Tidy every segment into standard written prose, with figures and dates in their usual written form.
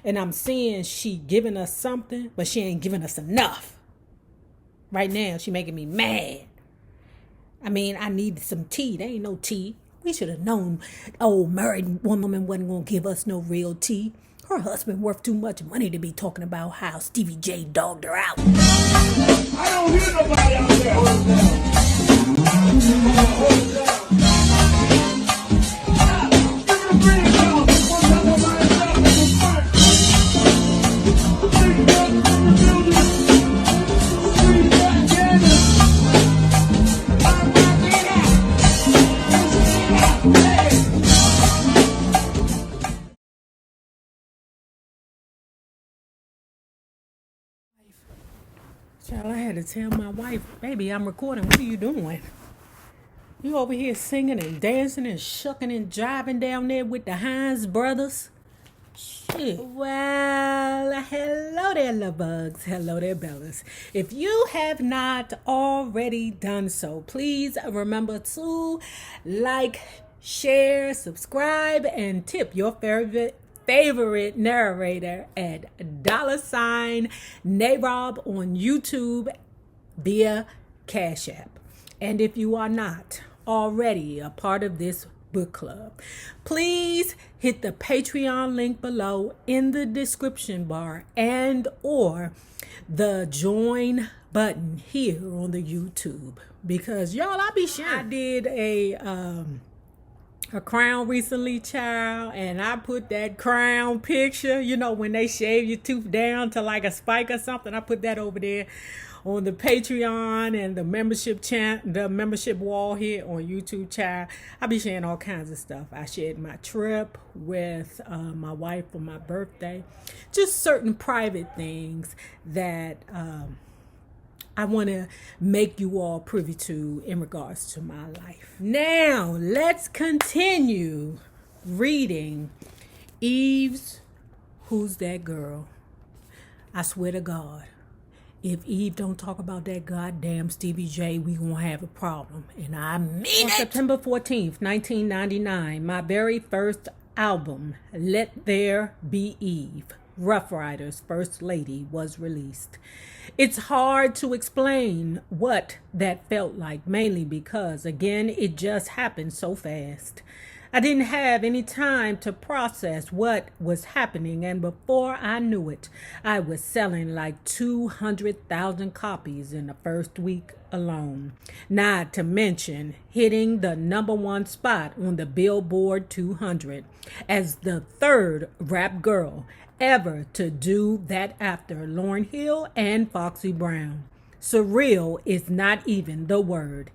And I'm seeing she giving us something, but she ain't giving us enough. Right now, she making me mad. I mean, I need some tea. There ain't no tea. We should have known old married woman wasn't going to give us no real tea. Her husband worth too much money to be talking about how Stevie J dogged her out. I don't hear nobody out there. Hold it down. Child, I had to tell my wife, baby, I'm recording. What are you doing? You over here singing and dancing and shucking and jiving down there with the Hines brothers? Shit. Well, hello there, love bugs. Hello there, Bellas. If you have not already done so, please remember to like, share, subscribe, and tip your favorite narrator at $Nerv0us on YouTube via Cash App. And if you are not already a part of this book club, please hit the Patreon link below in the description bar and or the join button here on the YouTube, because y'all, I be sharing. I did a crown recently, child, and I put that crown picture, you know, when they shave your tooth down to like a spike or something. I put that over there on the Patreon and the membership wall here on YouTube, child. I be sharing all kinds of stuff. I shared my trip with my wife for my birthday, just certain private things that I want to make you all privy to in regards to my life. Now, let's continue reading Eve's Who's That Girl? I swear to God, if Eve don't talk about that goddamn Stevie J, we gonna have a problem. And I mean it. On September 14th, 1999, my very first album, Let There Be Eve, Ruff Ryders' First Lady, was released. It's hard to explain what that felt like, mainly because, again, it just happened so fast. I didn't have any time to process what was happening, and before I knew it, I was selling like 200,000 copies in the first week alone. Not to mention hitting the #1 spot on the Billboard 200 as the third rap girl ever to do that after Lauryn Hill and Foxy Brown. Surreal is not even the word.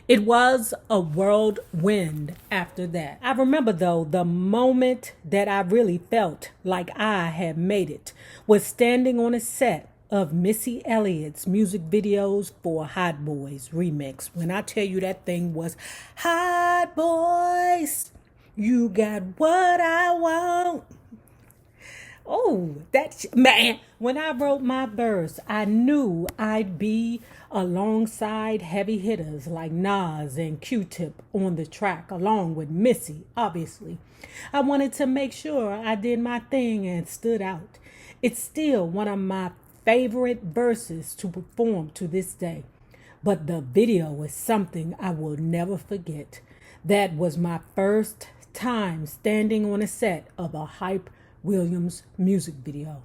It was a whirlwind after that. I remember, though, the moment that I really felt like I had made it was standing on a set of Missy Elliott's music videos for Hot Boys remix. When I tell you that thing was Hot Boys, you got what I want. Oh, that man, when I wrote my verse, I knew I'd be alongside heavy hitters like Nas and Q-Tip on the track, along with Missy, obviously. I wanted to make sure I did my thing and stood out. It's still one of my favorite verses to perform to this day. But the video is something I will never forget. That was my first time standing on a set of a Hype Williams music video.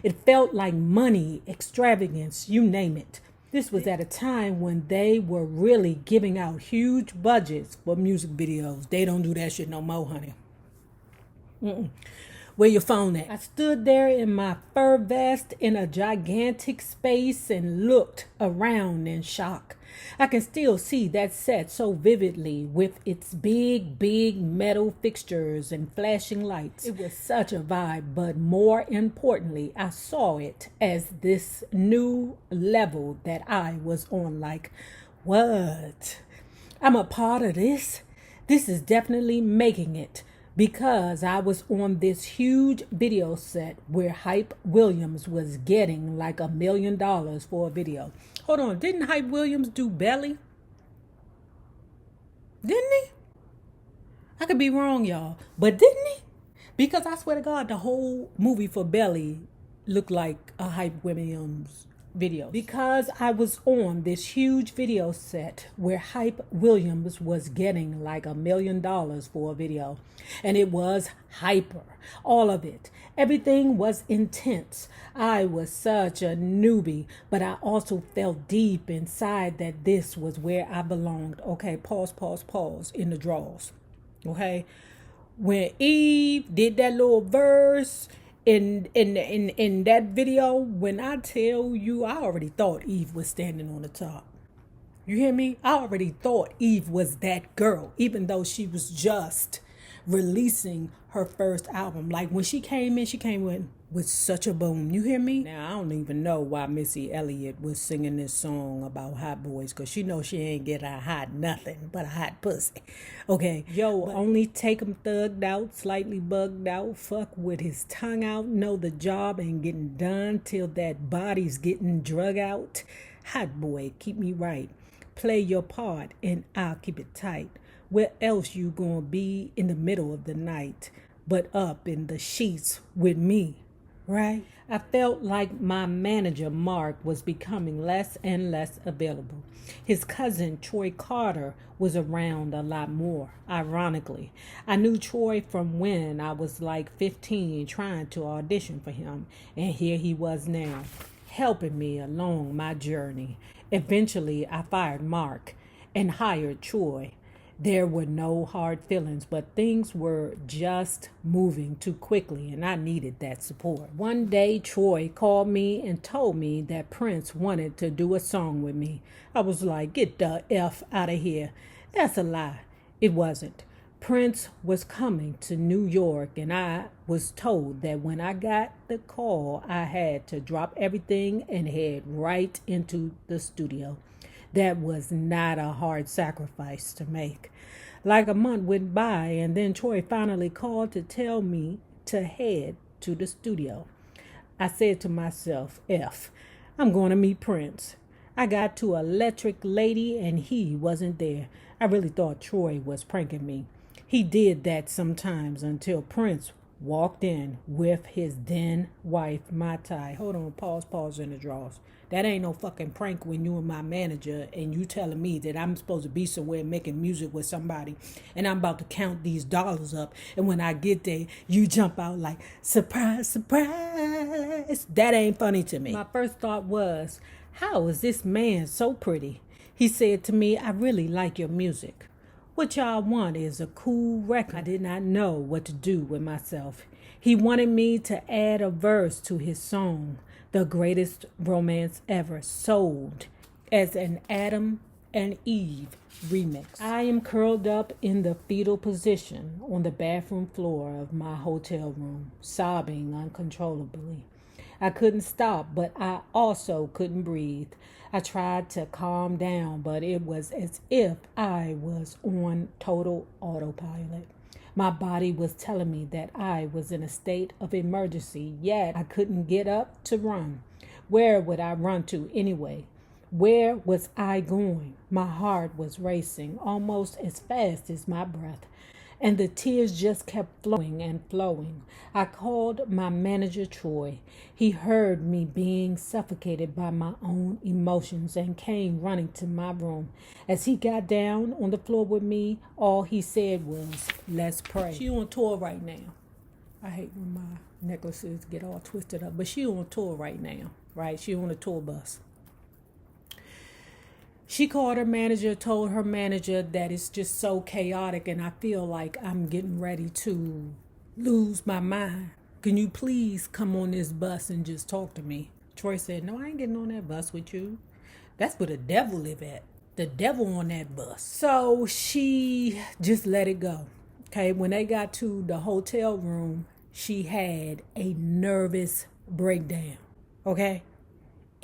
It felt like money, extravagance, you name it. This was at a time when they were really giving out huge budgets for music videos. They don't do that shit no more, honey. Where your phone at? I stood there in my fur vest in a gigantic space and looked around in shock. I can still see that set so vividly with its big metal fixtures and flashing lights. It was such a vibe, but more importantly, I saw it as this new level that I was on. Like, what? I'm a part of this? This is definitely making it. Because I was on this huge video set where Hype Williams was getting like $1 million for a video. Hold on, didn't Hype Williams do Belly? Didn't he? I could be wrong, y'all, but didn't he? Because I swear to God, the whole movie for Belly looked like a Hype Williams video. Because I was on this huge video set where Hype Williams was getting like $1 million for a video. And it was hyper. All of it. Everything was intense. I was such a newbie, but I also felt deep inside that this was where I belonged. Okay, pause in the draws. Okay? When Eve did that little verse in that video, when I tell you, I already thought Eve was standing on the top. You hear me? I already thought Eve was that girl, even though she was just releasing her first album. Like when she came in with such a boom. You hear me? Now, I don't even know why Missy Elliott was singing this song about hot boys, because she knows she ain't get a hot nothing but a hot pussy. Okay. Yo, only take him thugged out, slightly bugged out, fuck with his tongue out, know the job ain't getting done till that body's getting drug out. Hot boy, keep me right. Play your part and I'll keep it tight. Where else you gonna be in the middle of the night but up in the sheets with me, right? I felt like my manager, Mark, was becoming less and less available. His cousin, Troy Carter, was around a lot more, ironically. I knew Troy from when I was like 15 trying to audition for him, and here he was now, helping me along my journey. Eventually, I fired Mark and hired Troy. There were no hard feelings, but things were just moving too quickly, and I needed that support. One day, Troy called me and told me that Prince wanted to do a song with me. I was like, get the F out of here. That's a lie. It wasn't. Prince was coming to New York, and I was told that when I got the call, I had to drop everything and head right into the studio. That was not a hard sacrifice to make. Like a month went by, and then Troy finally called to tell me to head to the studio. I said to myself, I'm going to meet Prince. I got to Electric Lady, and he wasn't there. I really thought Troy was pranking me. He did that sometimes until Prince walked in with his then wife, Mai Tai. Hold on, pause in the draws. That ain't no fucking prank when you and my manager and you telling me that I'm supposed to be somewhere making music with somebody and I'm about to count these dollars up, and when I get there, you jump out like, surprise, surprise. That ain't funny to me. My first thought was, how is this man so pretty? He said to me, I really like your music. What y'all want is a cool record. I did not know what to do with myself. He wanted me to add a verse to his song, The Greatest Romance Ever, sold as an Adam and Eve remix. I am curled up in the fetal position on the bathroom floor of my hotel room, sobbing uncontrollably. I couldn't stop, but I also couldn't breathe. I tried to calm down, but it was as if I was on total autopilot. My body was telling me that I was in a state of emergency, yet I couldn't get up to run. Where would I run to anyway? Where was I going? My heart was racing almost as fast as my breath, and the tears just kept flowing and flowing. I called my manager, Troy. He heard me being suffocated by my own emotions and came running to my room. As he got down on the floor with me, all he said was, let's pray. She on tour right now. I hate when my necklaces get all twisted up, but she on tour right now, right? She on a tour bus. She called her manager, told her manager that it's just so chaotic and I feel like I'm getting ready to lose my mind. Can you please come on this bus and just talk to me? Troy said, no, I ain't getting on that bus with you. That's where the devil live at. The devil on that bus. So she just let it go. Okay, when they got to the hotel room, she had a nervous breakdown. Okay?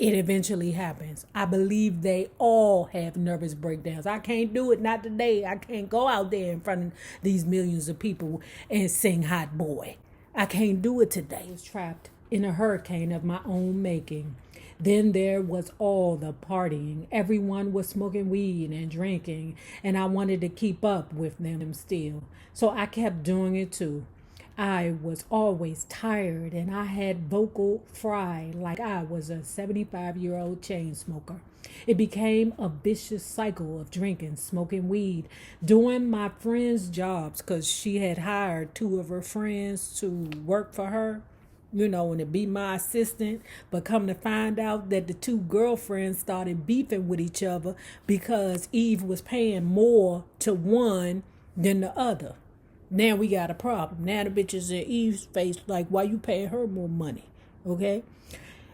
It eventually happens. I believe they all have nervous breakdowns. I can't do it, not today. I can't go out there in front of these millions of people and sing Hot Boy. I can't do it today. I was trapped in a hurricane of my own making. Then there was all the partying. Everyone was smoking weed and drinking, and I wanted to keep up with them still. So I kept doing it too. I was always tired and I had vocal fry like I was a 75-year-old chain smoker. It became a vicious cycle of drinking, smoking weed, doing my friend's jobs because she had hired two of her friends to work for her, and to be my assistant. But come to find out that the two girlfriends started beefing with each other because Eve was paying more to one than the other. Now we got a problem. Now the bitch is in Eve's face like, why you paying her more money? Okay?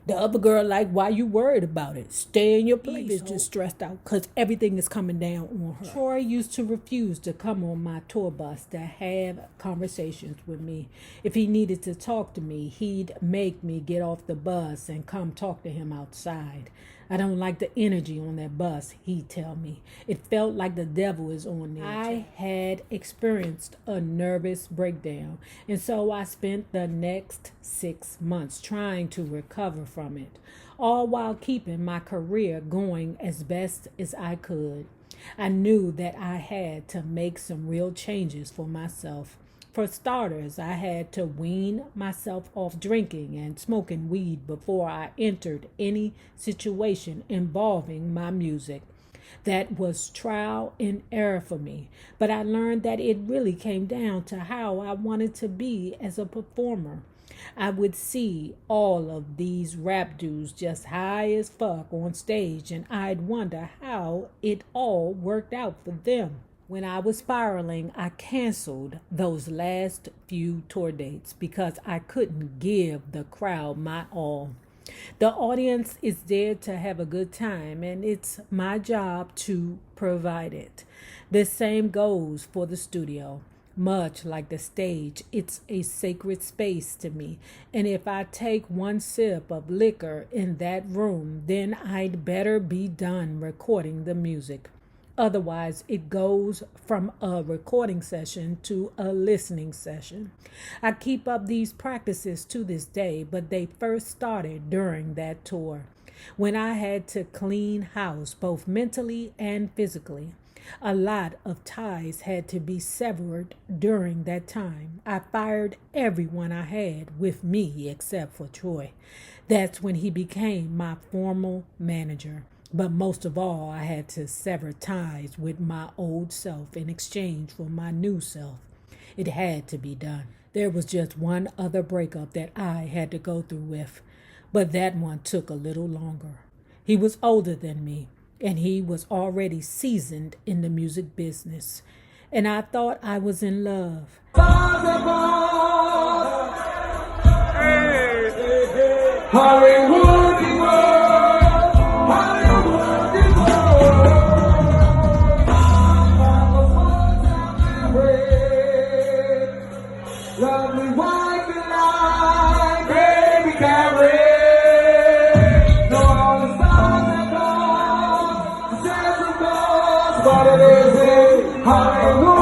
The other girl like, why you worried about it? Stay in your place. Eve is just stressed out because everything is coming down on her. Troy used to refuse to come on my tour bus to have conversations with me. If he needed to talk to me, he'd make me get off the bus and come talk to him outside. I don't like the energy on that bus, he'd tell me. It felt like the devil is on there. I had experienced a nervous breakdown, and so I spent the next 6 months trying to recover from it, all while keeping my career going as best as I could. I knew that I had to make some real changes for myself. For starters, I had to wean myself off drinking and smoking weed before I entered any situation involving my music. That was trial and error for me, but I learned that it really came down to how I wanted to be as a performer. I would see all of these rap dudes just high as fuck on stage, and I'd wonder how it all worked out for them. When I was spiraling, I canceled those last few tour dates because I couldn't give the crowd my all. The audience is there to have a good time, and it's my job to provide it. The same goes for the studio. Much like the stage, it's a sacred space to me, and if I take one sip of liquor in that room, then I'd better be done recording the music. Otherwise, it goes from a recording session to a listening session. I keep up these practices to this day, but they first started during that tour, when I had to clean house both mentally and physically. A lot of ties had to be severed during that time. I fired everyone I had with me except for Troy. That's when he became my formal manager. But most of all, I had to sever ties with my old self in exchange for my new self. It had to be done. There was just one other breakup that I had to go through with, but that one took a little longer. He was older than me, and he was already seasoned in the music business, and I thought I was in love. Hollywood, lovely white light, baby carry. No other stars at all, the but it is in Hollywood.